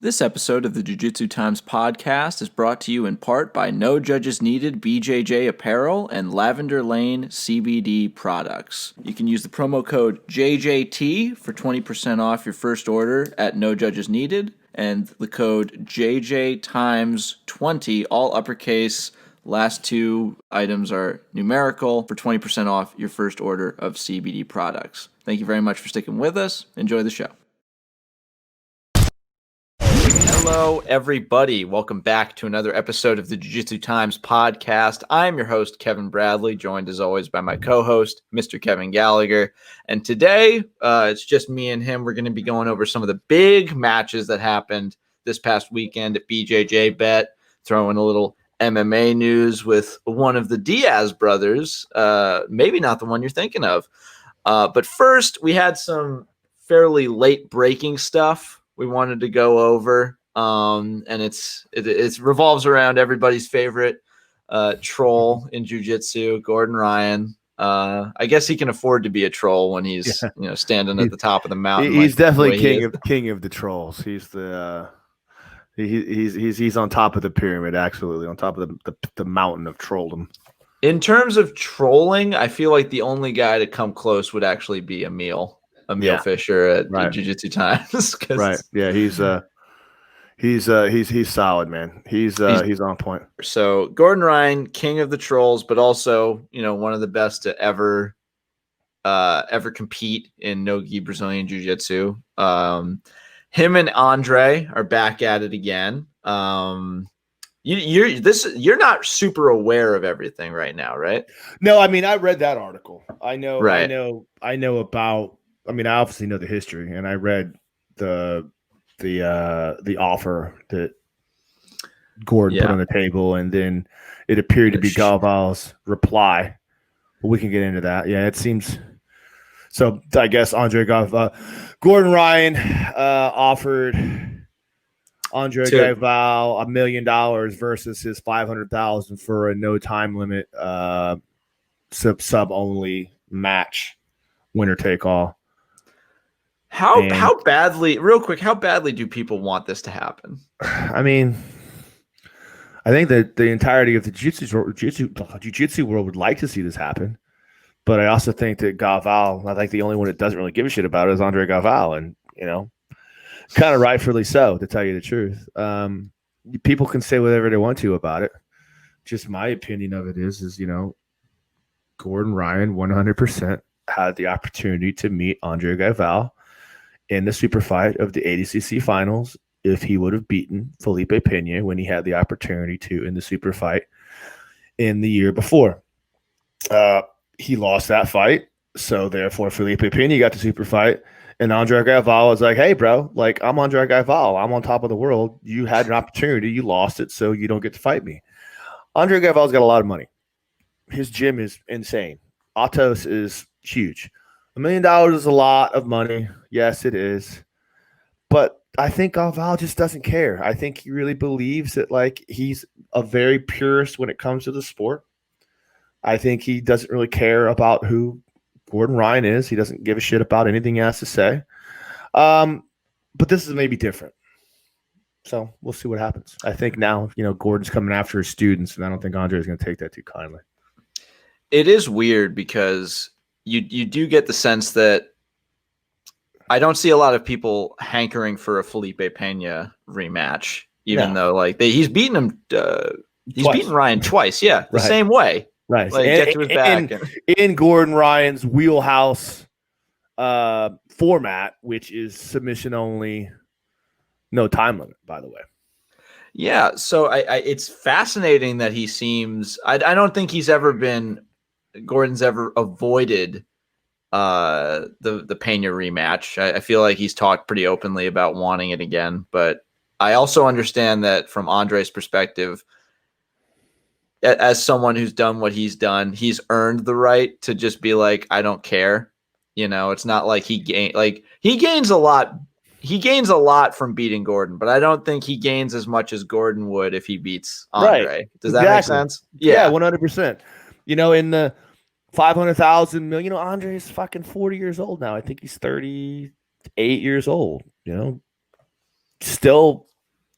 This episode of the Jiu-Jitsu Times podcast is brought to you in part by No Judges Needed BJJ Apparel and Lavender Lane CBD products. You can use the promo code JJT for 20% off your first order at No Judges Needed, and the code JJTimes20, all uppercase. Last two items are numerical for 20% off your first order of CBD products. Thank you very much for sticking with us. Enjoy the show. Hello, everybody. Welcome back to another episode of the Jiu-Jitsu Times podcast. I'm your host, Kevin Bradley, joined as always by my co-host, Mr. Kevin Gallagher. And today, it's just me and him. We're going to be going over some of the big matches that happened this past weekend at BJJ Bet, throwing a little MMA news with one of the Diaz brothers, maybe not the one you're thinking of. But first, we had some fairly late breaking stuff we wanted to go over. And it revolves around everybody's favorite troll in jiu-jitsu, Gordon Ryan. I guess he can afford to be a troll when he's standing at the top of the mountain. He's definitely king of the trolls. He's the he's on top of the pyramid, absolutely on top of the mountain of trolldom. In terms of trolling, I feel like the only guy to come close would actually be Emil Fisher at Jiu-Jitsu Times. Right. Yeah, he's solid, man. He's on point. So Gordon Ryan, king of the trolls, but also, one of the best to ever compete in no-gi Brazilian jiu-jitsu. Him and Andre are back at it again. You're not super aware of everything right now, right? No, I mean, I read that article. I know about. I mean, I obviously know the history, and I read the offer that Gordon put on the table, and then it appeared to be Galvao's reply. But we can get into that. Yeah, it seems so. I guess Gordon Ryan offered Andre Galvao $1 million versus his $500,000 for a no time limit sub only match, winner take all. How badly do people want this to happen? I mean, I think that the entirety of the jiu-jitsu world would like to see this happen. But I also think that Galvao, I think the only one that doesn't really give a shit about it is Andre Galvao. And, kind of rightfully so, to tell you the truth. People can say whatever they want to about it. Just my opinion of it is Gordon Ryan 100% had the opportunity to meet Andre Galvao in the super fight of the ADCC finals if he would have beaten Felipe Pena when he had the opportunity to in the super fight in the year before. He lost that fight, so therefore Felipe Pena got the super fight, and Andre Galvao was like, hey, bro, like, I'm Andre Galvao. I'm on top of the world. You had an opportunity. You lost it, so you don't get to fight me. Andre Galvao's got a lot of money. His gym is insane. Atos is huge. $1 million is a lot of money. Yes, it is. But I think Galvao just doesn't care. I think he really believes that, like, he's a very purist when it comes to the sport. I think he doesn't really care about who Gordon Ryan is. He doesn't give a shit about anything he has to say. But this is maybe different. So we'll see what happens. I think now, Gordon's coming after his students, and I don't think Andre is going to take that too kindly. It is weird because you do get the sense that I don't see a lot of people hankering for a Felipe Pena rematch, even though he's beaten him. He's beaten Ryan twice. Yeah, the same way. Right. Get to his back. In Gordon Ryan's wheelhouse format, which is submission only, no time limit, by the way. Yeah. So it's fascinating that he seems. I don't think Gordon's ever avoided the Pena rematch. I feel like he's talked pretty openly about wanting it again, but I also understand that from Andre's perspective, as someone who's done what he's done, he's earned the right to just be like, I don't care. It's not like he gains a lot. He gains a lot from beating Gordon, but I don't think he gains as much as Gordon would if he beats Andre. Right. Does that make sense? Yeah, 100%. In the 500,000 million, Andre is fucking 40 years old now. I think he's 38 years old. Still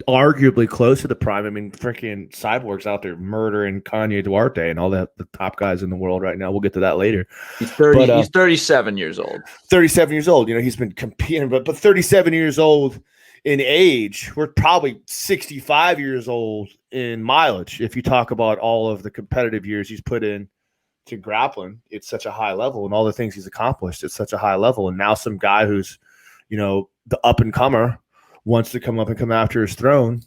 arguably close to the prime. I mean, freaking Cyborg's out there murdering Kanye Duarte and all the top guys in the world right now. We'll get to that later. He's 30. He's 37 years old. 37 years old. You know, he's been competing, but 37 years old in age. We're probably 65 years old in mileage. If you talk about all of the competitive years he's put in to grappling, it's such a high level, and all the things he's accomplished, it's such a high level. And now some guy who's, you know, the up and comer wants to come up and come after his throne.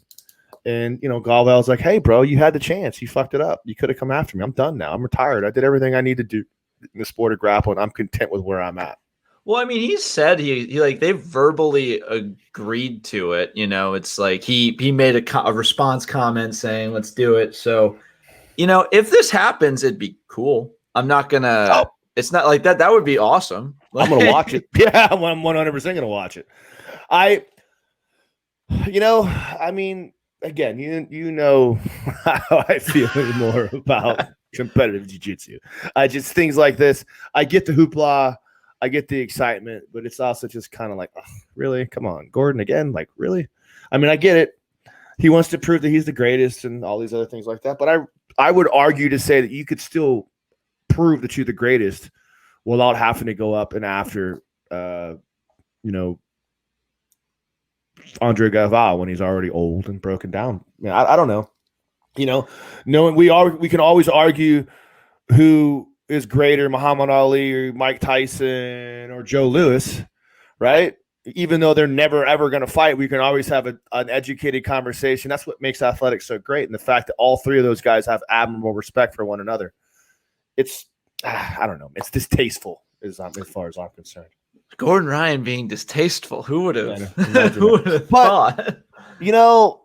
And, you know, Galvao's like, hey, bro, you had the chance. You fucked it up. You could have come after me. I'm done now. I'm retired. I did everything I need to do in the sport of grappling. I'm content with where I'm at. Well, I mean, he said he like they verbally agreed to it. You know, it's like he made a response comment saying, let's do it. So, you know, if this happens, it'd be cool. I'm not going to it's not like that. That would be awesome. I'm going to watch it. Yeah, I'm 100% going to watch it. You know, I mean, again, you know how I feel more about competitive jiu-jitsu. I just, things like this, I get the hoopla, I get the excitement, but it's also just kind of like, oh, really? Come on, Gordon again? Like, really? I mean, I get it. He wants to prove that he's the greatest and all these other things like that, but I would argue to say that you could still prove that you're the greatest without having to go up and after, you know, Andre Galvao when he's already old and broken down. I don't know. You know, knowing we can always argue who is greater, Muhammad Ali or Mike Tyson or Joe Louis, right? Even though they're never ever going to fight, we can always have an educated conversation. That's what makes athletics so great, and the fact that all three of those guys have admirable respect for one another. It's I don't know. It's distasteful as far as I'm concerned. Gordon Ryan being distasteful. Who would have? Who would have thought? You know,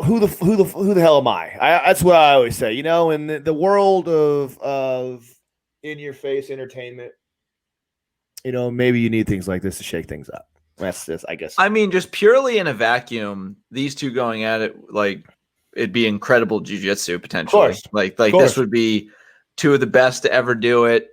who the hell am I? That's what I always say. You know, in the world of in your face entertainment, you know, maybe you need things like this to shake things up. That's this, I guess. I mean, just purely in a vacuum, these two going at it, like it'd be incredible jiu-jitsu potentially. Like this would be two of the best to ever do it.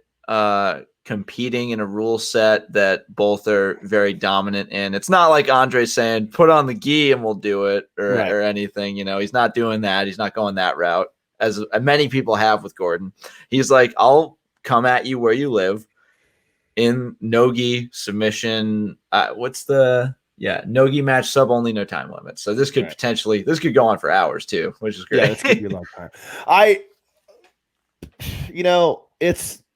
Competing in a rule set that both are very dominant in. It's not like Andre's saying, put on the gi and we'll do it or anything. You know, he's not doing that. He's not going that route, as many people have with Gordon. He's like, I'll come at you where you live in no-gi submission. No-gi match, sub only, no time limit. So this could potentially, this could go on for hours too, which is great. Yeah, this could be a long time. You know,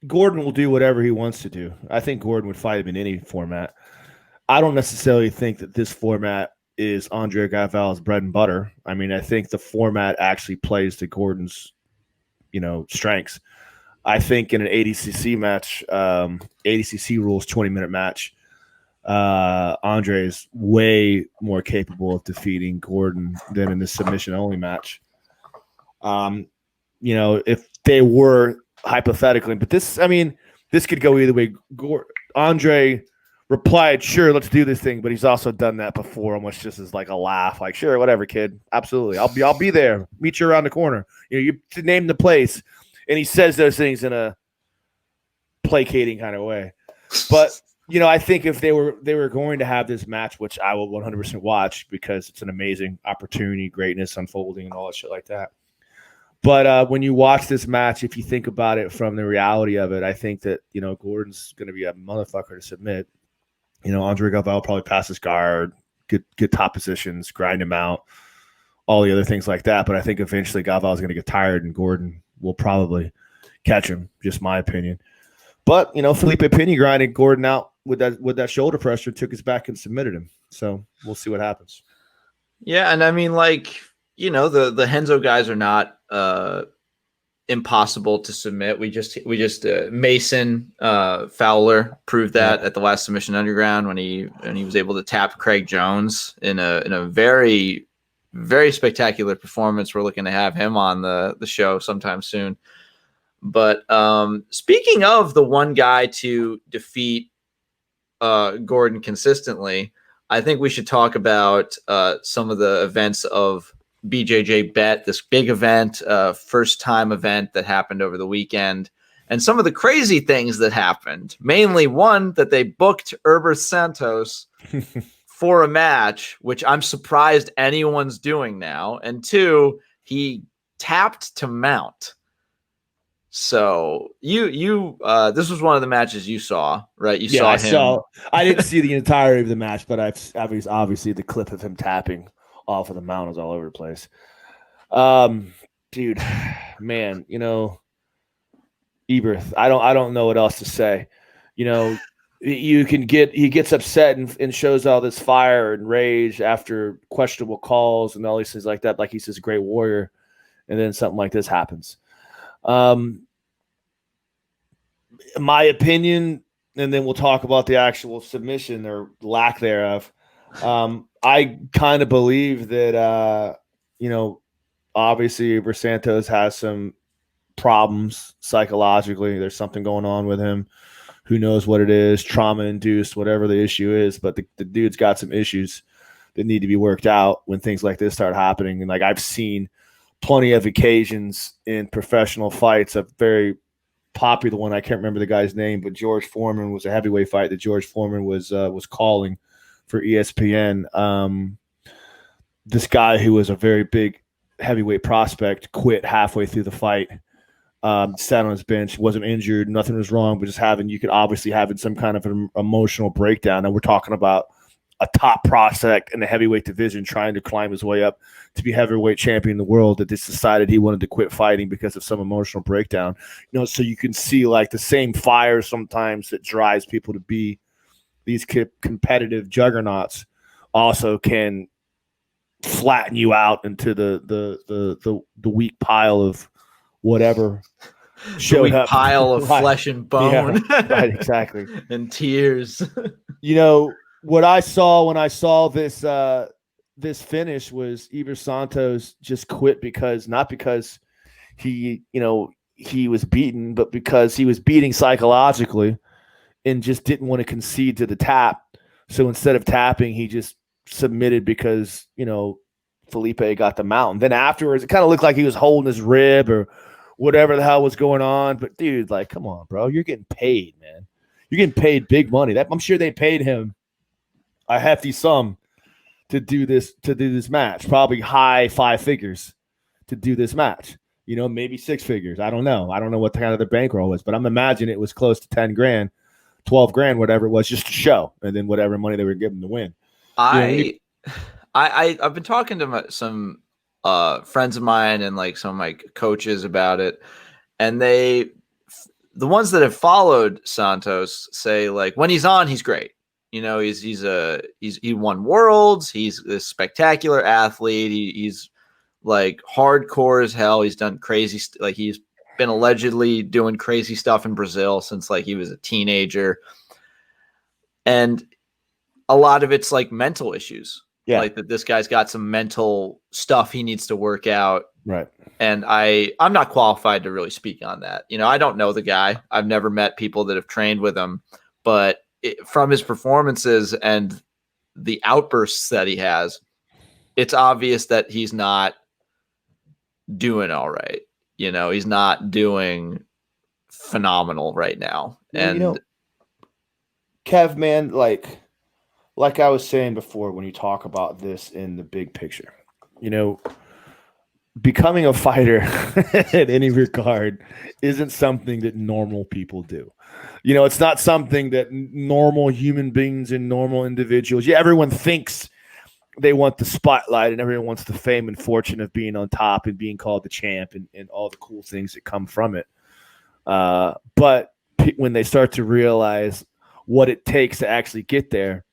Gordon will do whatever he wants to do. I think Gordon would fight him in any format. I don't necessarily think that this format is Andre Galvao's bread and butter. I mean, I think the format actually plays to Gordon's, you know, strengths. I think in an ADCC match, ADCC rules 20-minute match, Andre is way more capable of defeating Gordon than in the submission only match. You know, if they were hypothetically, but this could go either way. Andre replied, sure, let's do this thing, but he's also done that before, almost just as like a laugh, like, sure, whatever, kid, absolutely, I'll be there, meet you around the corner, you know, you name the place, and he says those things in a placating kind of way. But you know, I think if they were going to have this match, which I will 100% watch because it's an amazing opportunity, greatness unfolding, and all that shit like that. But when you watch this match, if you think about it from the reality of it, I think that, you know, Gordon's going to be a motherfucker to submit. You know, Andre Galvao will probably pass his guard, get top positions, grind him out, all the other things like that. But I think eventually Galvao is going to get tired and Gordon will probably catch him, just my opinion. But, you know, Felipe Pena grinded Gordon out with that shoulder pressure, took his back and submitted him. So we'll see what happens. Yeah, and I mean, like, you know, the Henzo guys are not impossible to submit. We just Mason Fowler proved that at the last Submission Underground when he was able to tap Craig Jones in a very, very spectacular performance. We're looking to have him on the show sometime soon. But speaking of the one guy to defeat Gordon consistently, I think we should talk about some of the events of BJJ Bet, this big event, first time event that happened over the weekend, and some of the crazy things that happened. Mainly one, that they booked Erberth Santos for a match, which I'm surprised anyone's doing now. And 2, he tapped to mount. So you this was one of the matches you saw, right? You saw him. I didn't see the entirety of the match, but I've obviously the clip of him tapping off of the mount is all over the place. Dude, man, Erberth, I don't know what else to say. He gets upset and shows all this fire and rage after questionable calls and all these things like that, like he's this great warrior, and then something like this happens. My opinion, and then we'll talk about the actual submission or lack thereof. I kind of believe that obviously Erberth Santos has some problems psychologically. There's something going on with him. Who knows what it is, trauma induced, whatever the issue is, but the dude's got some issues that need to be worked out when things like this start happening. And like I've seen plenty of occasions in professional fights, a very popular one, I can't remember the guy's name, but George Foreman was a heavyweight fight that George Foreman was calling for ESPN. This guy who was a very big heavyweight prospect quit halfway through the fight. Sat on his bench, wasn't injured, nothing was wrong, but you could obviously have some kind of an emotional breakdown. And we're talking about a top prospect in the heavyweight division trying to climb his way up to be heavyweight champion in the world that just decided he wanted to quit fighting because of some emotional breakdown. So you can see like the same fire sometimes that drives people to be these competitive juggernauts also can flatten you out into the weak pile of whatever showed up. Pile of flesh and bone. Yeah, right, exactly. And tears. What I saw when I saw this finish was Erberth Santos just quit not because he was beaten, but because he was beating psychologically and just didn't want to concede to the tap. So instead of tapping, he just submitted because, Felipe got the mount. And then afterwards, it kind of looked like he was holding his rib or whatever the hell was going on. But dude, like, come on, bro. You're getting paid, man. You're getting paid big money. I'm sure they paid him a hefty sum to do this match. Probably high 5 figures to do this match. Maybe 6 figures. I don't know. I don't know what kind of the bankroll was, but I'm imagining it was close to 10 grand, 12 grand, whatever it was, just to show, and then whatever money they were giving to win. I've been talking to some friends of mine and like some of my coaches about it, and the ones that have followed Santos say like when he's on, he's great. He won worlds. He's a spectacular athlete. He's like hardcore as hell. He's done crazy like he's been allegedly doing crazy stuff in Brazil since like he was a teenager, and a lot of it's like mental issues. Yeah. Like that this guy's got some mental stuff he needs to work out. Right. And I'm not qualified to really speak on that. I don't know the guy. I've never met people that have trained with him, but from his performances and the outbursts that he has, it's obvious that he's not doing all right. He's not doing phenomenal right now. And Kev, man, like I was saying before, when you talk about this in the big picture, becoming a fighter in any regard isn't something that normal people do. It's not something that normal human beings and normal individuals, everyone thinks they want the spotlight and everyone wants the fame and fortune of being on top and being called the champ and all the cool things that come from it. But when they start to realize what it takes to actually get there,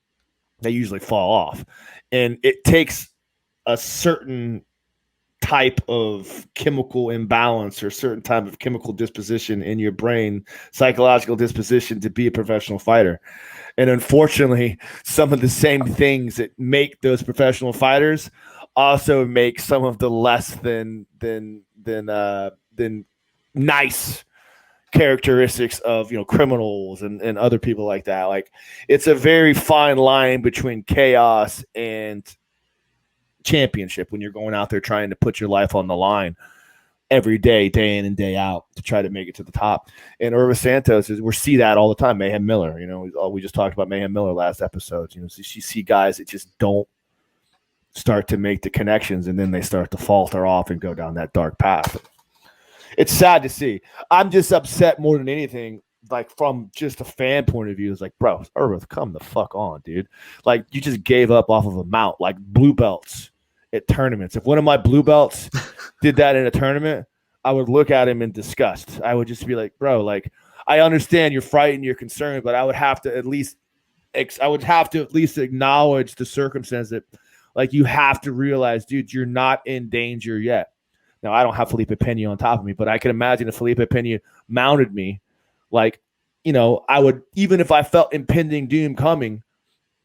they usually fall off. And it takes a certain type of chemical imbalance or certain type of chemical disposition in your brain, psychological disposition to be a professional fighter. And unfortunately, some of the same things that make those professional fighters also make some of the less than nice characteristics of criminals and other people like that. Like, it's a very fine line between chaos and championship when you're going out there trying to put your life on the line. every day, day in and day out to try to make it to the top. And Erberth Santos we see that all the time. Mayhem Miller, we just talked about Mayhem Miller last episode. So you see guys that just don't start to make the connections, and then they start to falter off and go down that dark path. It's sad to see. I'm just upset more than anything, like from just a fan point of view. It's like, bro, Erberth, come the fuck on, dude. Like, you just gave up off of a mount, like blue belts at tournaments. If one of my blue belts did that in a tournament, I would look at him in disgust. I would just be like, bro, like, I understand you're frightened, you're concerned, but I would have to at least acknowledge the circumstance that, like, you have to realize, dude, you're not in danger yet. Now, I don't have Felipe Pena on top of me, but I can imagine if Felipe Pena mounted me, like, I would, even if I felt impending doom coming,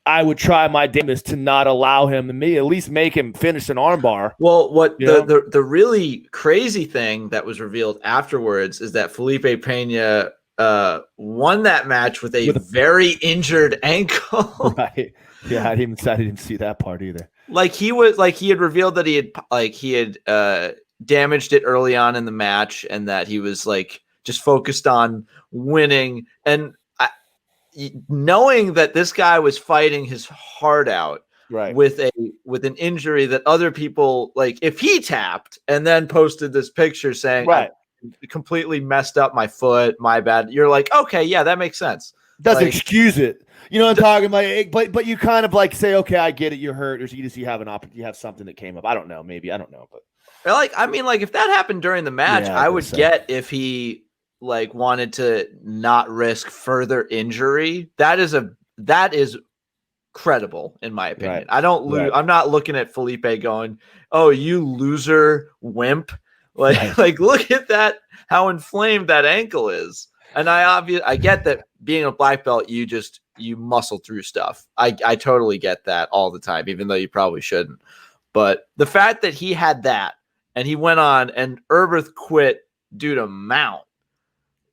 I would try my damnedest to not allow him and at least make him finish an armbar. Well, what the really crazy thing that was revealed afterwards is that Felipe Pena won that match with a very injured ankle. Right. Yeah, I didn't see that part either. He had revealed that he had damaged it early on in the match, and that he was like just focused on winning. And knowing that this guy was fighting his heart out, right, with an injury that other people, like, if he tapped and then posted this picture saying, right, I completely messed up my foot, my bad, you're like, okay, yeah, that makes sense. Doesn't excuse it. You know what I'm talking about? But you kind of like say, okay, I get it, you're hurt, or you have something that came up. I don't know, maybe, I don't know, but if that happened during the match, I would get if he wanted to not risk further injury. That is credible, in my opinion. Right. I'm not looking at Felipe going, oh, you loser wimp. Like look at that, how inflamed that ankle is. And I get that being a black belt, you muscle through stuff. I totally get that all the time, even though you probably shouldn't. But the fact that he had that and he went on and Erberth quit due to mount,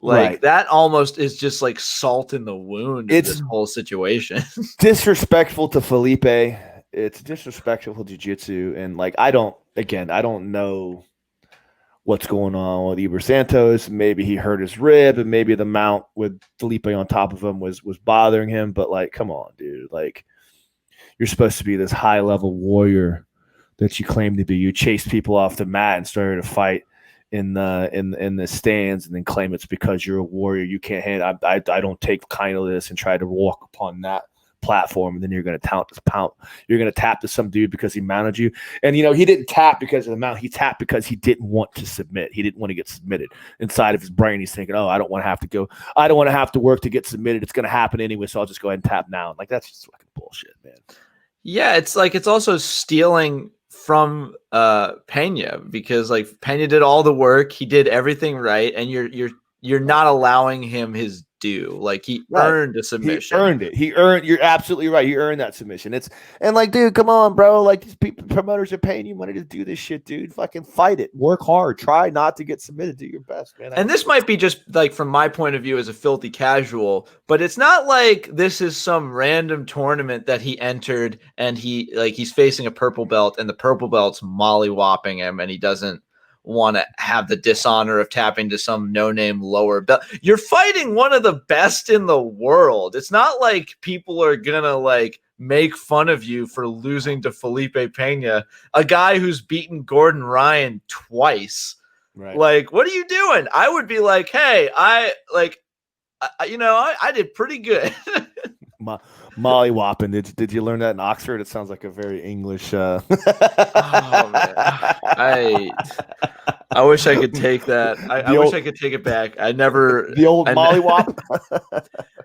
that almost is just like salt in the wound in this whole situation. Disrespectful to Felipe. It's disrespectful to jiu-jitsu. And I don't know what's going on with Erberth Santos. Maybe he hurt his rib, and maybe the mount with Felipe on top of him was bothering him. But come on, dude. You're supposed to be this high-level warrior that you claim to be. You chase people off the mat and started a fight in the stands, and then claim it's because you're a warrior. You can't handle. I don't take kind of this, and try to walk upon that platform, and then you're going to you're going to tap to some dude because he mounted you. And he didn't tap because of the mount. He tapped because he didn't want to submit. He didn't want to get submitted. Inside of his brain, he's thinking, oh, I don't want to have to go. I don't want to have to work to get submitted. It's going to happen anyway, so I'll just go ahead and tap now. That's just fucking bullshit, man. Yeah, it's also stealing from Pena, because Pena did all the work, he did everything right, and you're not allowing him his due. He earned a submission. You're absolutely right. He earned that submission. Dude, come on, bro. These people, promoters are paying you money to do this shit, dude. Fucking fight it. Work hard. Try not to get submitted. Do your best, man. And this might be just from my point of view as a filthy casual, but it's not like this is some random tournament that he entered and he's facing a purple belt and the purple belt's molly-whopping him and he doesn't want to have the dishonor of tapping to some no-name lower belt. You're fighting one of the best in the world. It's not like people are gonna make fun of you for losing to Felipe Pena, a guy who's beaten Gordon Ryan twice. Right. What are you doing? I would be like, hey, I did pretty good. Molly whopping. Did you learn that in Oxford? It sounds like a very English. Oh, man. I wish I could take that. I wish I could take it back. I never. The old Molly whop.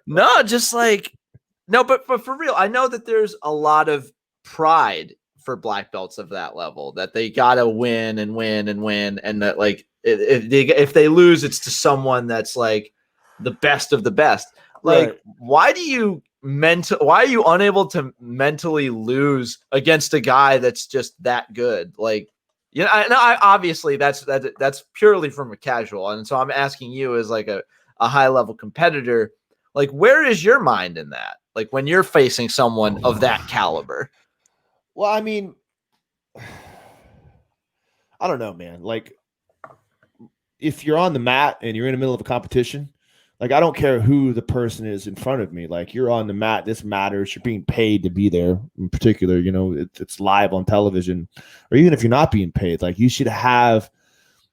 No, just no, but for real, I know that there's a lot of pride for black belts of that level, that they gotta win and win and win, and that if they lose, it's to someone that's the best of the best. Right. Why are you unable to mentally lose against a guy that's just that good? Obviously that's purely from a casual. And so I'm asking you as a high level competitor, where is your mind in that? When you're facing someone of that caliber? Well, I mean, I don't know, man. if you're on the mat and you're in the middle of a competition, like I don't care who the person is in front of me. Like you're on the mat, this matters. You're being paid to be there. In particular, it's live on television, or even if you're not being paid, like you should have.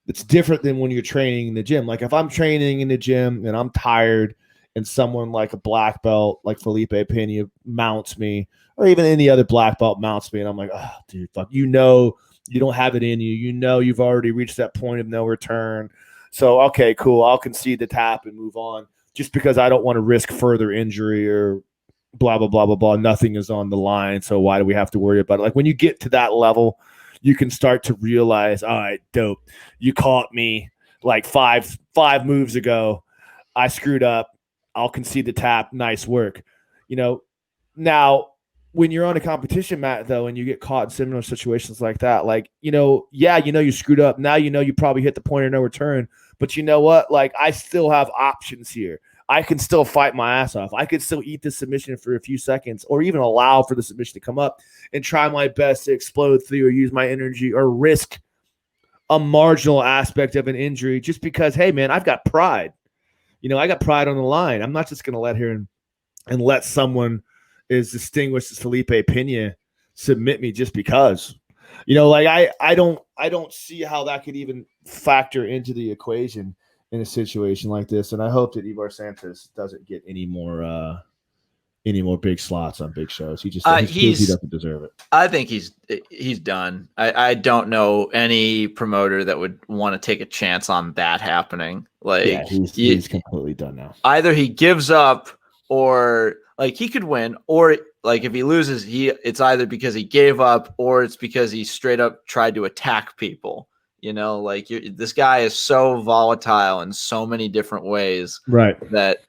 It's different than when you're training in the gym. Like if I'm training in the gym and I'm tired, and someone like a black belt like Felipe Pena mounts me, or even any other black belt mounts me, and I'm like, oh, dude, fuck, you don't have it in you. You've already reached that point of no return. So, okay, cool. I'll concede the tap and move on just because I don't want to risk further injury or blah, blah, blah, blah, blah. Nothing is on the line. So why do we have to worry about it? Like when you get to that level, you can start to realize, all right, dope. You caught me like five moves ago. I screwed up. I'll concede the tap. Nice work. Now when you're on a competition mat though, and you get caught in similar situations like that, like, you screwed up. Now, you probably hit the point of no return, but you know what? Like I still have options here. I can still fight my ass off. I could still eat the submission for a few seconds or even allow for the submission to come up and try my best to explode through or use my energy or risk a marginal aspect of an injury just because, hey man, I've got pride. I got pride on the line. I'm not just going to let here and let someone as distinguished as Felipe Pena submit me just because. Like I don't see how that could even factor into the equation in a situation like this. And I hope that Erberth Santos doesn't get any more big slots on big shows. He doesn't deserve it. I think he's done. I don't know any promoter that would want to take a chance on that happening. Like yeah, he's completely done now. Either he gives up or like he could win, or like if he loses, it's either because he gave up or it's because he straight up tried to attack people. Like this guy is so volatile in so many different ways, right? That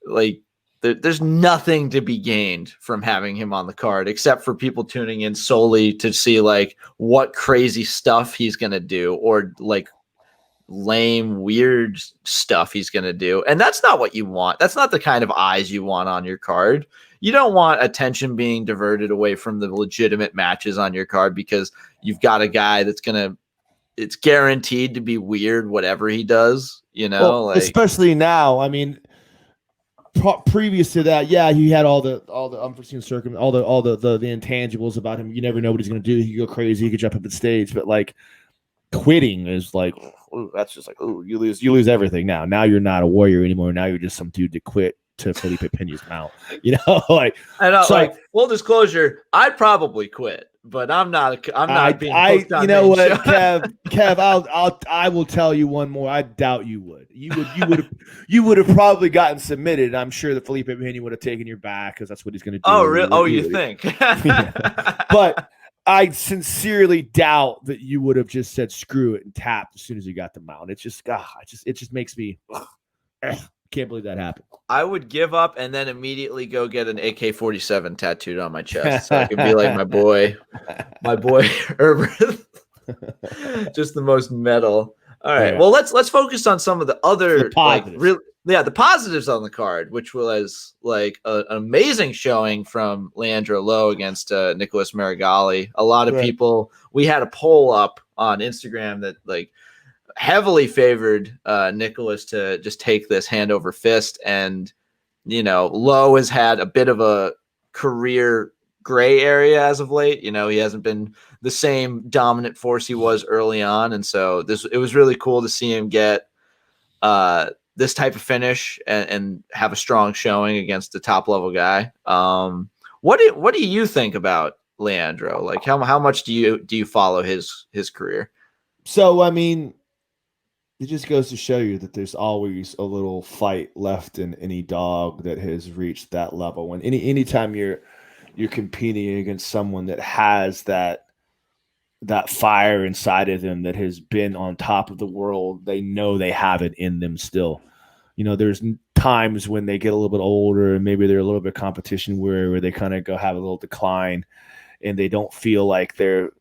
like there's nothing to be gained from having him on the card except for people tuning in solely to see like what crazy stuff he's gonna do or like lame, weird stuff he's gonna do. And that's not what you want. That's not the kind of eyes you want on your card. You don't want attention being diverted away from the legitimate matches on your card because you've got a guy it's guaranteed to be weird, whatever he does, especially now. I mean, previous to that, yeah, he had all the unforeseen circumstances, all the intangibles about him. You never know what he's going to do. He could go crazy. He could jump up the stage, but like quitting is like, that's just like, you lose everything now. Now you're not a warrior anymore. Now you're just some dude to quit to Felipe Pena's mount. Like I know. So, like full disclosure, I'd probably quit. But I'm not being hooked on what, Kev, I will tell you one more. I doubt you would. You would have probably gotten submitted. I'm sure that Felipe Pena would have taken your back because that's what he's going to do. Oh, really? Oh, you think? Yeah. But I sincerely doubt that you would have just said screw it and tapped as soon as you got the mount. It just makes me can't believe that happened. I would give up and then immediately go get an AK-47 tattooed on my chest so I can be like my boy Erberth. Just the most metal. All right. Yeah. Well, let's focus on some of the other the positives on the card, which was like an amazing showing from Leandro Lo against Nicholas Meregali. A lot of people. We had a poll up on Instagram that like heavily favored Nicholas to just take this hand over fist. And, Lo has had a bit of a career gray area as of late. He hasn't been the same dominant force he was early on. And so it was really cool to see him get this type of finish and have a strong showing against the top level guy. What do you think about Leandro? Like how much do you follow his career? So, I mean, it just goes to show you that there's always a little fight left in any dog that has reached that level. When anytime you're competing against someone that has that fire inside of them, that has been on top of the world, they know they have it in them still. There's times when they get a little bit older and maybe they're a little bit competition where they kind of go have a little decline and they don't feel like their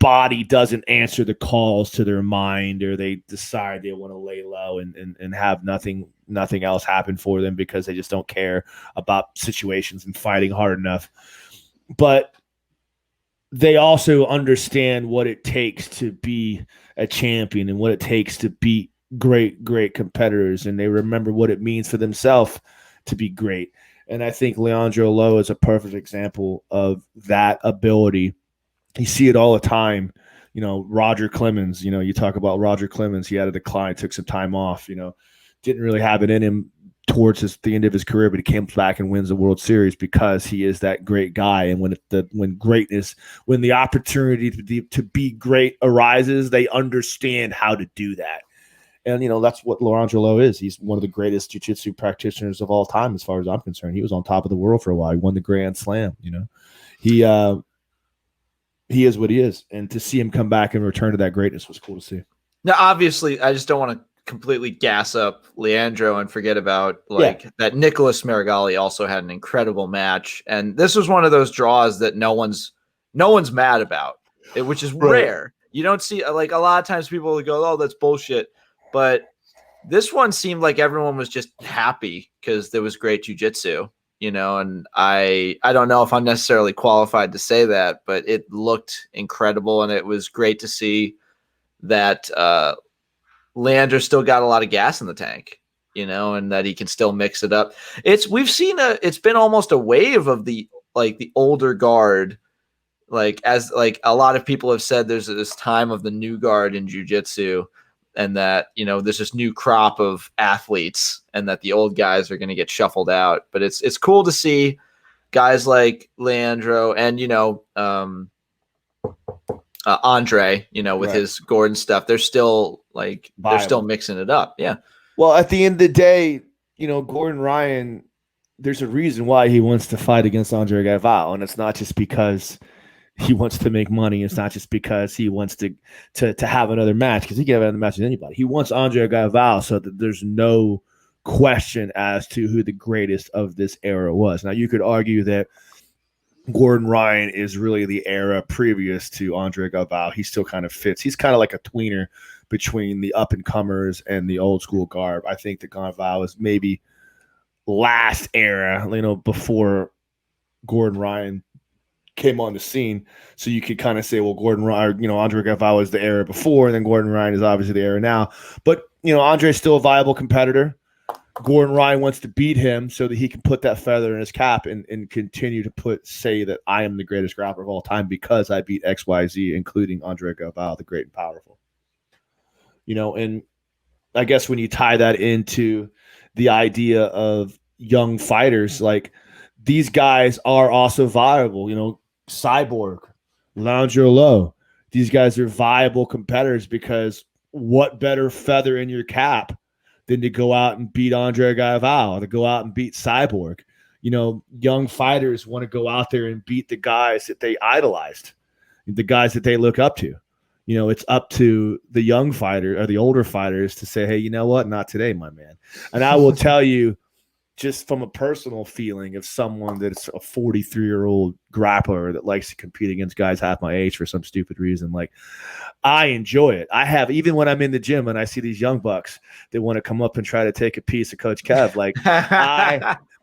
body doesn't answer the calls to their mind, or they decide they want to lay low and have nothing else happen for them because they just don't care about situations and fighting hard enough. But they also understand what it takes to be a champion and what it takes to beat great competitors, and they remember what it means for themselves to be great. And I think Leandro Lo is a perfect example of that ability. You see it all the time. Roger Clemens, you talk about Roger Clemens, he had a decline, took some time off, didn't really have it in him towards the end of his career, but he comes back and wins the World Series because he is that great guy. And when the opportunity to be great arises, they understand how to do that. And, that's what Leandro Lo is. He's one of the greatest jiu-jitsu practitioners of all time, as far as I'm concerned. He was on top of the world for a while. He won the Grand Slam, He is what he is. And to see him come back and return to that greatness was cool to see. Now, obviously, I just don't want to completely gas up Leandro and forget about that Nicholas Meregali also had an incredible match. And this was one of those draws that no one's mad about, which is rare. You don't see, like, a lot of times people will go, oh, that's bullshit. But this one seemed like everyone was just happy because there was great jiu-jitsu, and I don't know if I'm necessarily qualified to say that, but it looked incredible. And it was great to see that Leandro still got a lot of gas in the tank, and that he can still mix it up. It's been almost a wave of the older guard. As a lot of people have said, there's this time of the new guard in jiu-jitsu, and that, there's this new crop of athletes and that the old guys are going to get shuffled out. But it's cool to see guys like Leandro and, Andre, with his Gordon stuff. They're still they're still mixing it up. Yeah. Well, at the end of the day, Gordon Ryan, there's a reason why he wants to fight against Andre Galvao. And it's not just because he wants to make money. It's not just because he wants to have another match, because he can have another match with anybody. He wants Andre Galvao so that there's no question as to who the greatest of this era was. Now, you could argue that Gordon Ryan is really the era previous to Andre Galvao. He still kind of fits. He's kind of like a tweener between the up-and-comers and the old-school garb. I think that Galvao is maybe last era, before Gordon Ryan came on the scene. So you could kind of say, well, Gordon Ryan, Andre Galvao is the era before, and then Gordon Ryan is obviously the era now. But, Andre's still a viable competitor. Gordon Ryan wants to beat him so that he can put that feather in his cap and continue to say that I am the greatest grappler of all time because I beat XYZ, including Andre Galvao, the great and powerful. And I guess when you tie that into the idea of young fighters, like, these guys are also viable. Cyborg, Leandro Lo, these guys are viable competitors because what better feather in your cap than to go out and beat Andre Galvao, to go out and beat Cyborg. Young fighters want to go out there and beat the guys that they idolized, the guys that they look up to. It's up to the young fighter or the older fighters to say, hey, you know what? Not today, my man. And I will tell you, just from a personal feeling of someone that's a 43-year-old grappler that likes to compete against guys half my age for some stupid reason, I enjoy it. I have, even when I'm in the gym and I see these young bucks that want to come up and try to take a piece of Coach Kev,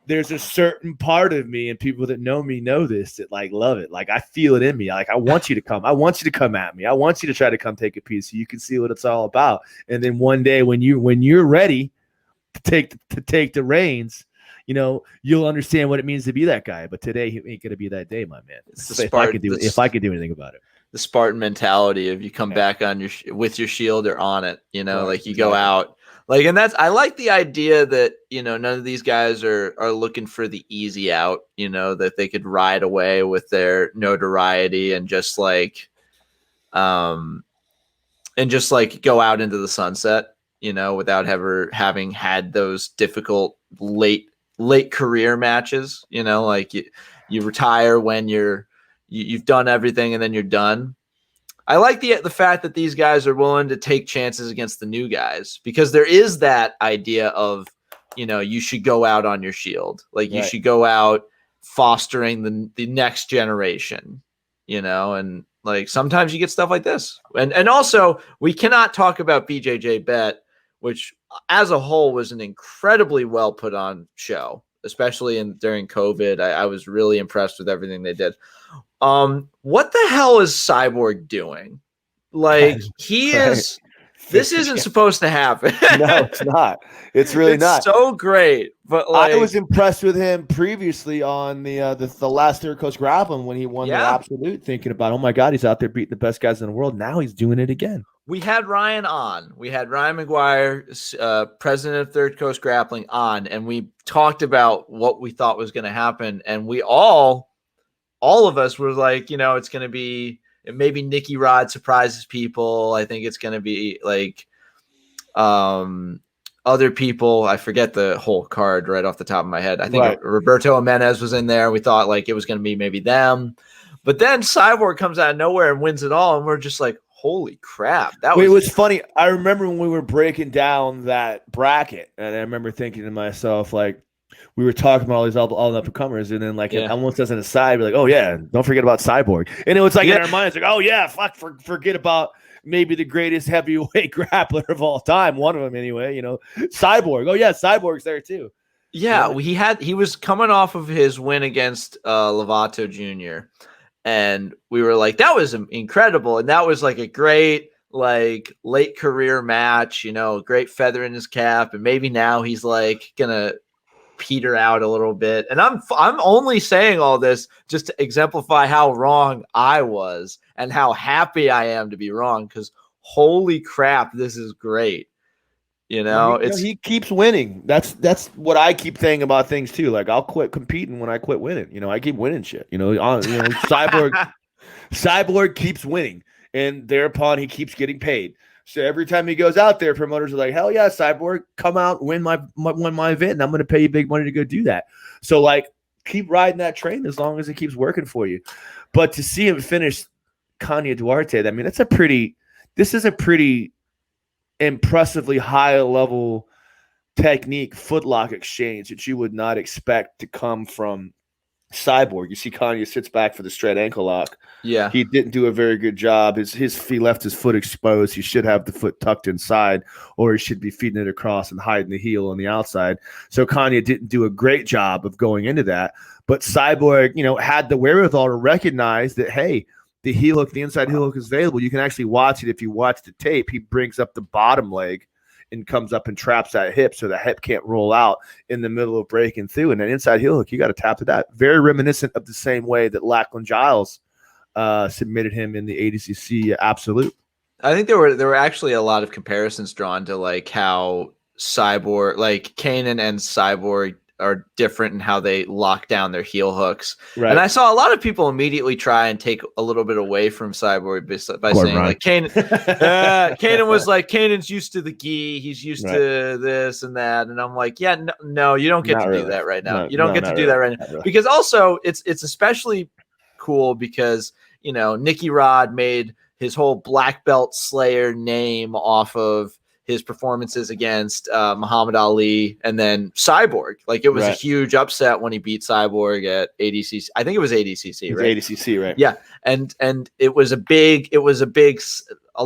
there's a certain part of me, and people that know me know this, that love it. I feel it in me. I want you to come. I want you to come at me. I want you to try to come take a piece so you can see what it's all about. And then one day when you're ready to take the reins, you'll understand what it means to be that guy. But today he ain't gonna be that day, my man. If I could do anything about it. The Spartan mentality of you come back on with your shield or on it, you go out. And I like the idea that, none of these guys are looking for the easy out, that they could ride away with their notoriety and just go out into the sunset, without ever having had those difficult late career matches, you retire when you've done everything and then you're done. I like the fact that these guys are willing to take chances against the new guys, because there is that idea of, you should go out on your shield. You should go out fostering the next generation, and sometimes you get stuff like this. And also we cannot talk about BJJ Bet, which as a whole was an incredibly well put on show. especially during COVID. I was really impressed with everything they did. What the hell is Cyborg doing? Like, he Right. is. This isn't supposed to happen. No, it's not. It's really not. So great, but I was impressed with him previously on the last Third Coast Grappling when he won the absolute. Thinking about, oh my God, he's out there beating the best guys in the world. Now he's doing it again. We had Ryan on. We had Ryan McGuire, president of Third Coast Grappling, on, and we talked about what we thought was going to happen. And we all of us were like, it's going to be. Maybe Nicky Rod surprises people. I think it's going to be like other people. I forget the whole card right off the top of my head. I think Roberto Jimenez was in there. We thought like it was going to be maybe them. But then Cyborg comes out of nowhere and wins it all. And we're just like, holy crap. It was funny. I remember when we were breaking down that bracket, and I remember thinking to myself, like, we were talking about all the up-and-comers, and then like almost as an aside, we're like, oh yeah, don't forget about Cyborg. And it was like in our minds, like, oh yeah, forget about maybe the greatest heavyweight grappler of all time, one of them anyway, Cyborg. Oh yeah, Cyborg's there too. Yeah, he was coming off of his win against Lovato Jr. And we were like, that was incredible. And that was like a great like late career match, great feather in his cap. And maybe now he's like gonna peter out a little bit. And I'm only saying all this just to exemplify how wrong I was and how happy I am to be wrong, because holy crap, this is great. He keeps winning. That's what I keep saying about things too. Like, I'll quit competing when I quit winning. I keep winning shit. Cyborg keeps winning, and thereupon he keeps getting paid. So every time he goes out there, promoters are like, hell yeah, Cyborg, come out, win my event, and I'm going to pay you big money to go do that. So, like, keep riding that train as long as it keeps working for you. But to see him finish Kanye Duarte, I mean, this is a pretty impressively high-level technique footlock exchange that you would not expect to come from Cyborg. You see Kanye sits back for the straight ankle lock. Yeah. He didn't do a very good job. His feet left his foot exposed. He should have the foot tucked inside, or he should be feeding it across and hiding the heel on the outside. So Kanye didn't do a great job of going into that. But Cyborg, had the wherewithal to recognize that, hey, the heel hook, the inside heel hook is available. You can actually watch it. If you watch the tape, he brings up the bottom leg and comes up and traps that hip so the hip can't roll out in the middle of breaking through. And an inside heel hook, you got to tap to that. Very reminiscent of the same way that Lachlan Giles submitted him in the ADCC absolute. I think there were actually a lot of comparisons drawn to like how Cyborg, like Kanan and Cyborg, are different in how they lock down their heel hooks. Right. And I saw a lot of people immediately try and take a little bit away from Cyborg by saying like Kanan was like, Kanan's used to the gi, he's used to this and that. And I'm like, yeah, no, you don't get to do that right now. You don't get to do that right now. Because also it's especially cool because, Nicky Rod made his whole black belt slayer name off of his performances against Muhammad Ali and then Cyborg. Like, it was a huge upset when he beat Cyborg at ADCC. I think it was ADCC, right? ADCC, right? Yeah. And it was a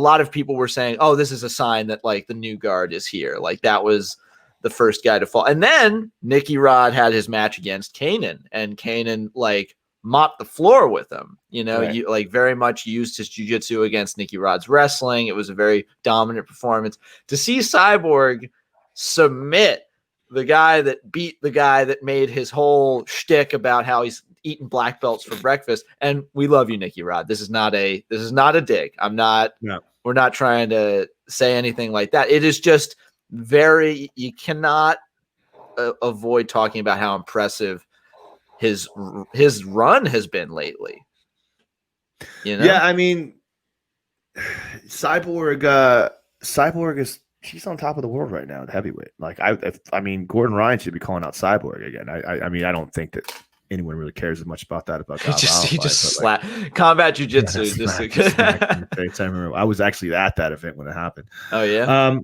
lot of people were saying, oh, this is a sign that like the new guard is here. Like, that was the first guy to fall. And then Nicky Rod had his match against Kanan, and Kanan like mopped the floor with him. You like very much used his jiu-jitsu against Nicky Rod's wrestling. It was a very dominant performance. To see Cyborg submit the guy that beat the guy that made his whole shtick about how he's eating black belts for breakfast. And we love you, Nicky Rod. This is not a dig. We're not trying to say anything like that. It is just you cannot avoid talking about how impressive his run has been lately. Yeah, I mean, Cyborg is, she's on top of the world right now at heavyweight. Like, I mean, Gordon Ryan should be calling out Cyborg again. I mean, I don't think that anyone really cares as much about that. He just slapped combat jiu-jitsu. I remember I was actually at that event when it happened. Oh yeah.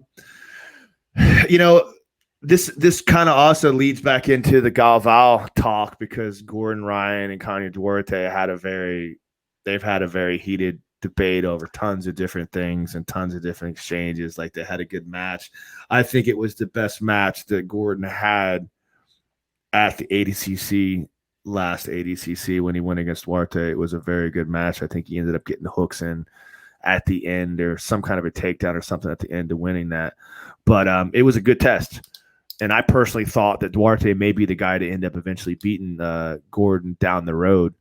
This kind of also leads back into the Galvao talk, because Gordon Ryan and Kanye Duarte they've had a very heated debate over tons of different things and tons of different exchanges. Like, they had a good match. I think it was the best match that Gordon had at the ADCC, last ADCC, when he went against Duarte. It was a very good match. I think he ended up getting the hooks in at the end, or some kind of a takedown or something at the end of winning that. But it was a good test. And I personally thought that Duarte may be the guy to end up eventually beating Gordon down the road.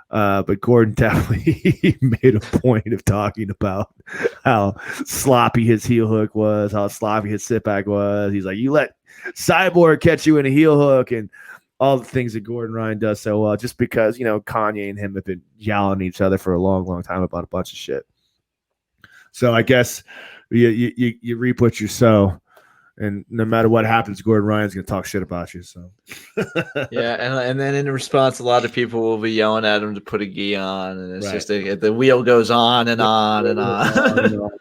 But Gordon definitely made a point of talking about how sloppy his heel hook was, how sloppy his sit back was. He's like, you let Cyborg catch you in a heel hook, and all the things that Gordon Ryan does so well, just because, Kanye and him have been yelling at each other for a long, long time about a bunch of shit. So I guess you reap what you sow. And no matter what happens, Gordon Ryan's going to talk shit about you. So, yeah, and then in response, a lot of people will be yelling at him to put a gi on, and it's just the wheel goes on and on and on.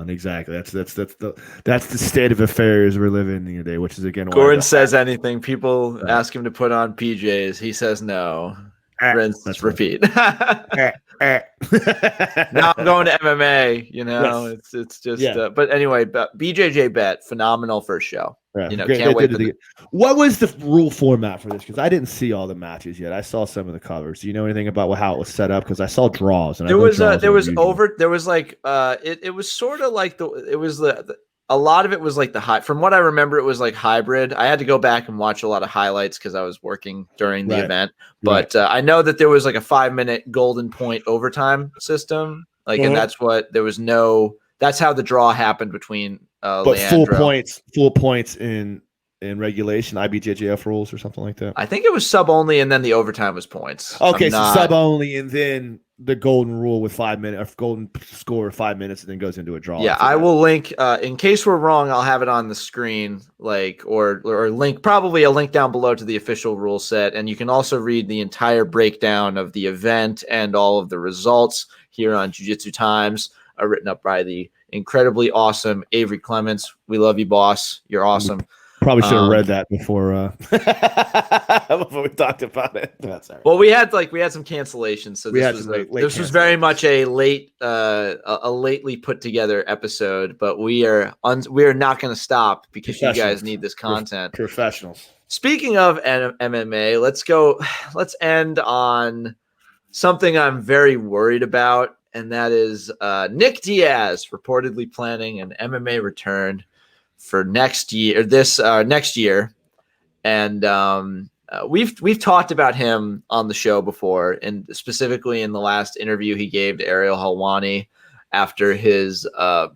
Exactly. That's the state of affairs we're living in today. Which is again, Gordon says anything. People ask him to put on PJs. He says no. Rinse, repeat. Now I'm going to MMA. Yes. It's just. But anyway, BJJ Bet, phenomenal first show. Yeah, can't wait. What was the rule format for this? Because I didn't see all the matches yet. I saw some of the covers. Do you know anything about how it was set up? Because I saw draws. And it was sort of like a lot of it was like the high. From what I remember, it was like hybrid. I had to go back and watch a lot of highlights because I was working during the event. But I know that there was like a 5-minute golden point overtime system. And that's how the draw happened between Leandro. full points in regulation, IBJJF rules or something like that. I think it was sub only, and then the overtime was points. Okay, so sub only, and then the golden rule with 5 minutes, golden score of 5 minutes, and then goes into a draw. Yeah, I will link. In case we're wrong, I'll have it on the screen, or link, probably a link down below to the official rule set, and you can also read the entire breakdown of the event and all of the results here on Jiu-Jitsu Times, written up by the incredibly awesome Avery Clements. We love you, boss. You're awesome. Probably should have read that before before we talked about it. That's all right. Well, we had some cancellations, so this was very much a lately put together episode. But we are not going to stop because you guys need this content. Professionals. Speaking of MMA, let's end on something I'm very worried about. And that is Nick Diaz reportedly planning an MMA return for next year. And we've talked about him on the show before, and specifically in the last interview he gave to Ariel Helwani after his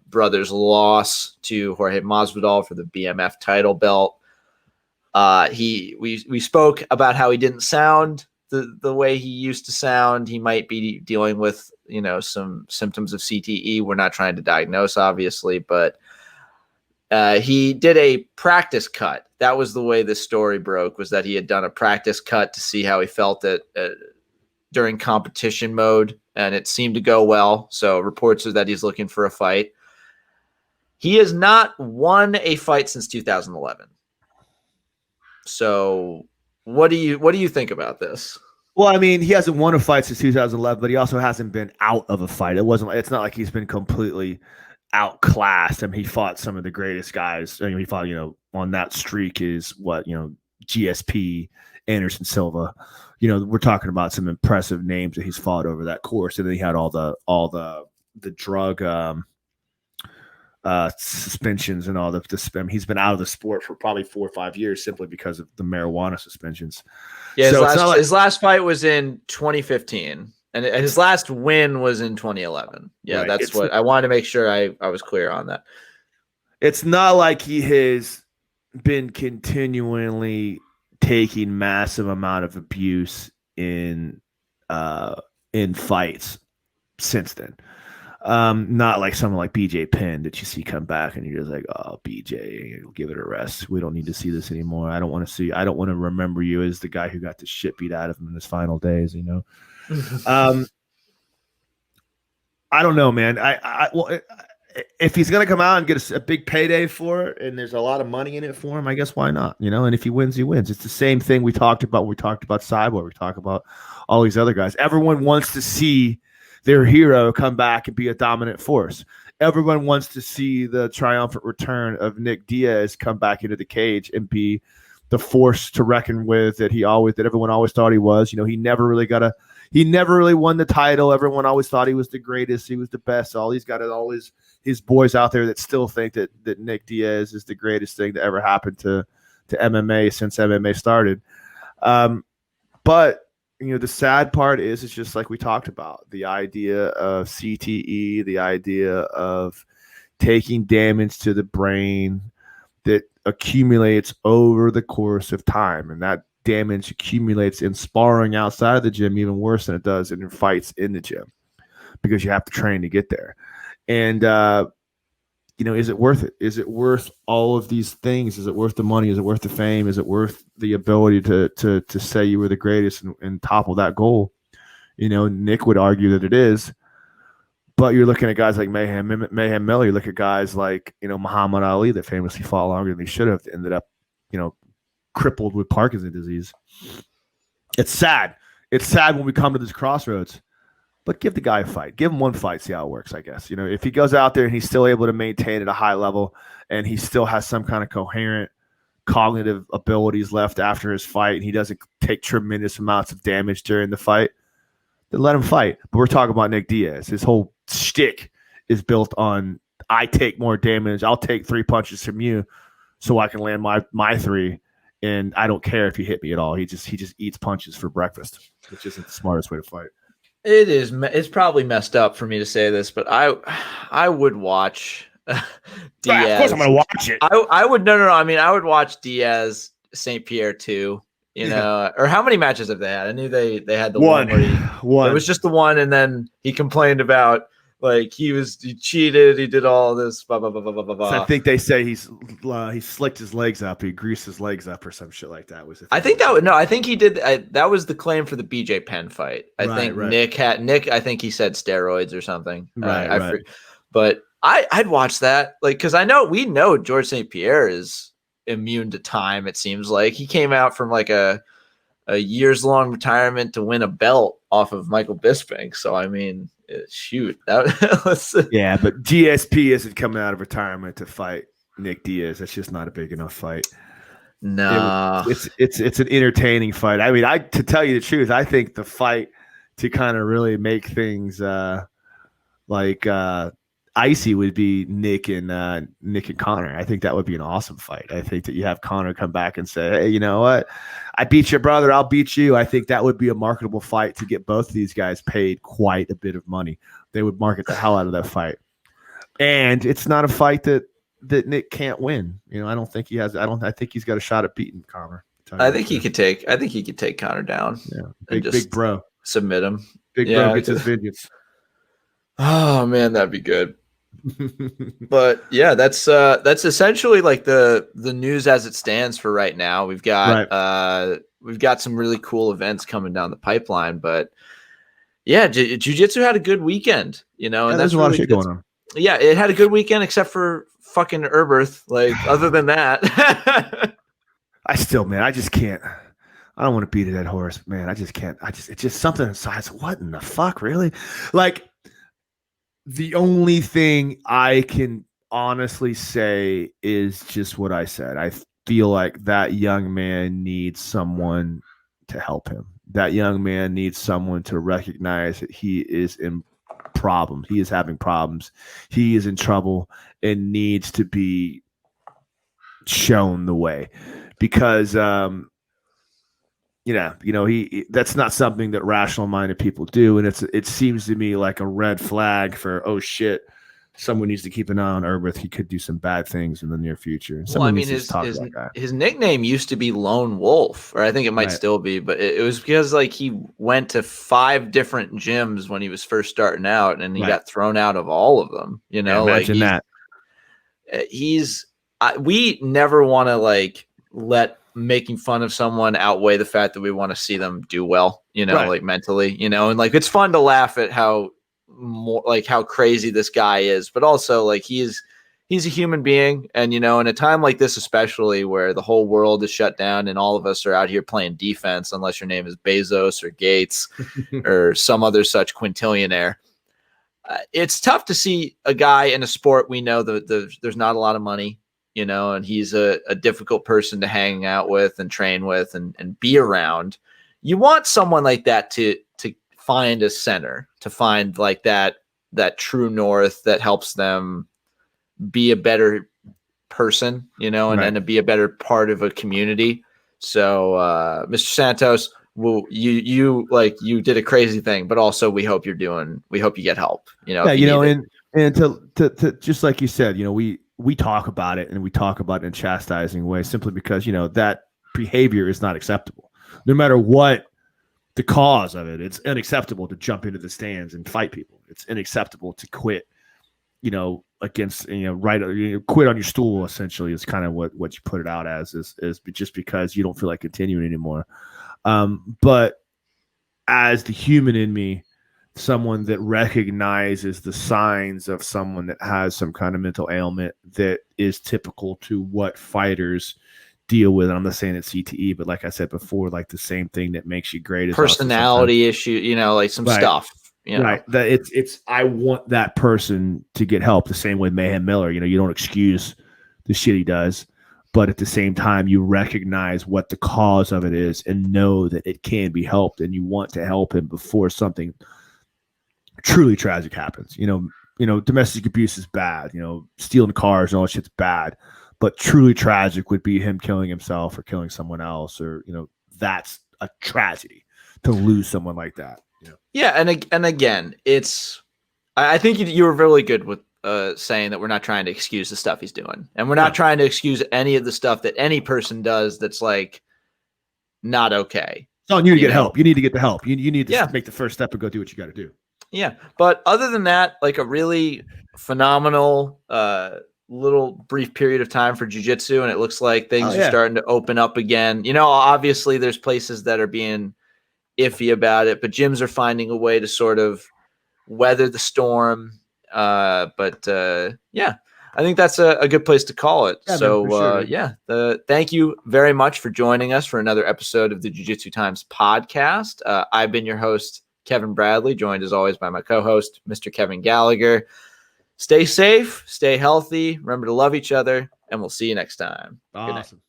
brother's loss to Jorge Masvidal for the BMF title belt. We spoke about how he didn't sound the way he used to sound. He might be dealing with some symptoms of CTE. We're not trying to diagnose, obviously, but he did a practice cut. That was the way this story broke, was that he had done a practice cut to see how he felt during competition mode, and it seemed to go well. So reports are that he's looking for a fight. He has not won a fight since 2011. So what do you think about this? Well, I mean, he hasn't won a fight since 2011, but he also hasn't been out of a fight. It's not like he's been completely outclassed. I mean, he fought some of the greatest guys. I mean, he fought, on that streak is GSP, Anderson Silva. We're talking about some impressive names that he's fought over that course. And then he had all the drug suspensions and all the he's been out of the sport for probably 4 or 5 years simply because of the marijuana suspensions. Yeah, so his last fight was in 2015. And his last win was in 2011. Yeah, right. That's what I wanted to make sure I was clear on that. It's not like he has been continually taking massive amount of abuse in fights since then. Not like someone like BJ Penn that you see come back and you're just like, oh, BJ, give it a rest. We don't need to see this anymore. I don't want to remember you as the guy who got the shit beat out of him in his final days, I don't know, man. If he's gonna come out and get a big payday for it, and there's a lot of money in it for him, I guess why not? And if he wins, he wins. It's the same thing we talked about. We talked about Cyborg. We talked about all these other guys. Everyone wants to see their hero come back and be a dominant force. Everyone wants to see the triumphant return of Nick Diaz come back into the cage and be the force to reckon with that everyone always thought he was. You know, he never really won the title. Everyone always thought he was the greatest. He was the best. He's got all his boys out there that still think that Nick Diaz is the greatest thing that ever happened to MMA since MMA started. But you know, the sad part is it's just like we talked about, the idea of CTE, the idea of taking damage to the brain that accumulates over the course of time, and that damage accumulates in sparring outside of the gym even worse than it does in fights in the gym, because you have to train to get there. And you know, is it worth it? Is it worth all of these things? Is it worth the money? Is it worth the fame? Is it worth the ability to say you were the greatest and topple that goal? You know, Nick would argue that it is. But you're looking at guys like Mayhem Miller. You look at guys like, you know, Muhammad Ali that famously fought longer than he should have, ended up, you know, crippled with Parkinson's disease. It's sad. It's sad when we come to this crossroads. But give the guy a fight. Give him one fight. See how it works, I guess. You know, if he goes out there and he's still able to maintain at a high level and he still has some kind of coherent cognitive abilities left after his fight and he doesn't take tremendous amounts of damage during the fight, then let him fight. But we're talking about Nick Diaz. His whole shtick is built on, I take more damage. I'll take 3 punches from you so I can land my 3. And I don't care if you hit me at all. He just eats punches for breakfast, which isn't the smartest way to fight. It is. It's probably messed up for me to say this, but I would watch Diaz. Right, of course, I'm gonna watch it. I would no. I mean, I would watch Diaz St. Pierre too. You know, or how many matches have they had? I knew they had the one where it was just the one, and then he complained about like he cheated, he did all this, blah blah blah blah blah blah. So I think they say he slicked his legs up, he greased his legs up, or some shit like that. I think he did. That was the claim for the BJ Penn fight. I think Nick. I think he said steroids or something. Right. But I'd watch that, like, because we know George St. Pierre is immune to time. It seems like he came out from like a years long retirement to win a belt off of Michael Bisping. So I mean, shoot, yeah, but GSP isn't coming out of retirement to fight Nick Diaz. That's just not a big enough fight. No, it's an entertaining fight. I mean, to tell you the truth, I think the fight to kind of really make things icy would be Nick and Conor. I think that would be an awesome fight. I think that you have Conor come back and say, hey, you know what? I beat your brother. I'll beat you. I think that would be a marketable fight to get both of these guys paid quite a bit of money. They would market the hell out of that fight. And it's not a fight that Nick can't win. You know, I don't think he has. I think he's got a shot at beating Conor. I think he could take Conor down. Yeah, big bro. Submit him. Big bro gets his vengeance. Oh man, that'd be good. But yeah, that's essentially like the news as it stands for right now. We've got some really cool events coming down the pipeline, but yeah, Jiu-Jitsu had a good weekend, you know, and there's a lot of shit going on. Yeah, it had a good weekend except for fucking Erberth. Like, other than that, I just can't. I don't want to beat a dead horse, man. I just can't. It's just something inside. What in the fuck, really? Like, the only thing I can honestly say is just what I said. I feel like that young man needs someone to help him. That young man needs someone to recognize that he is in problems. He is having problems. He is in trouble and needs to be shown the way, because he that's not something that rational minded people do, and it seems to me like a red flag for, oh shit, someone needs to keep an eye on Erberth. He could do some bad things in the near future. Well, I mean, his nickname used to be Lone Wolf, or I think it might still be, but it was because like he went to 5 different gyms when he was first starting out, and he got thrown out of all of them. You know, imagine that. We never want to like let making fun of someone outweigh the fact that we want to see them do well, you know, like mentally, you know, and like it's fun to laugh at how crazy this guy is, but also like he's a human being. And, you know, in a time like this, especially where the whole world is shut down and all of us are out here playing defense, unless your name is Bezos or Gates or some other such quintillionaire, it's tough to see a guy in a sport we know that there's not a lot of money. and he's a difficult person to hang out with and train with and be around. You want someone like that to find a center, to find like that true north that helps them be a better person, and to be a better part of a community. So, Mr. Santos, well, you did a crazy thing, but also we hope you get help, and to just like you said, we talk about it, and we talk about it in a chastising way, simply because, that behavior is not acceptable. No matter what the cause of it, it's unacceptable to jump into the stands and fight people. It's unacceptable to quit, against, quit on your stool, essentially, is kind of what you put it out as, is just because you don't feel like continuing anymore. But as the human in me, someone that recognizes the signs of someone that has some kind of mental ailment that is typical to what fighters deal with. And I'm not saying it's CTE, but like I said before, like the same thing that makes you great is personality issue, like some stuff. Right. That it's I want that person to get help the same way Mayhem Miller, you don't excuse the shit he does, but at the same time you recognize what the cause of it is and know that it can be helped, and you want to help him before something truly tragic happens. Domestic abuse is bad, stealing cars and all that shit's bad, but truly tragic would be him killing himself or killing someone else, or that's a tragedy to lose someone like that. Yeah, and again, I think you were really good with saying that we're not trying to excuse the stuff he's doing, and we're not trying to excuse any of the stuff that any person does that's like not okay. It's on you to get help. You need to get the help. You need to make the first step and go do what you got to do. Yeah, but other than that, like a really phenomenal little brief period of time for jiu-jitsu, and it looks like things are starting to open up again. Obviously there's places that are being iffy about it, but gyms are finding a way to sort of weather the storm. But I think that's a good place to call it. Yeah, so sure. Thank you very much for joining us for another episode of the Jiu-Jitsu Times podcast. I've been your host, Kevin Bradley, joined as always by my co-host, Mr. Kevin Gallagher. Stay safe, stay healthy, remember to love each other, and we'll see you next time. Awesome.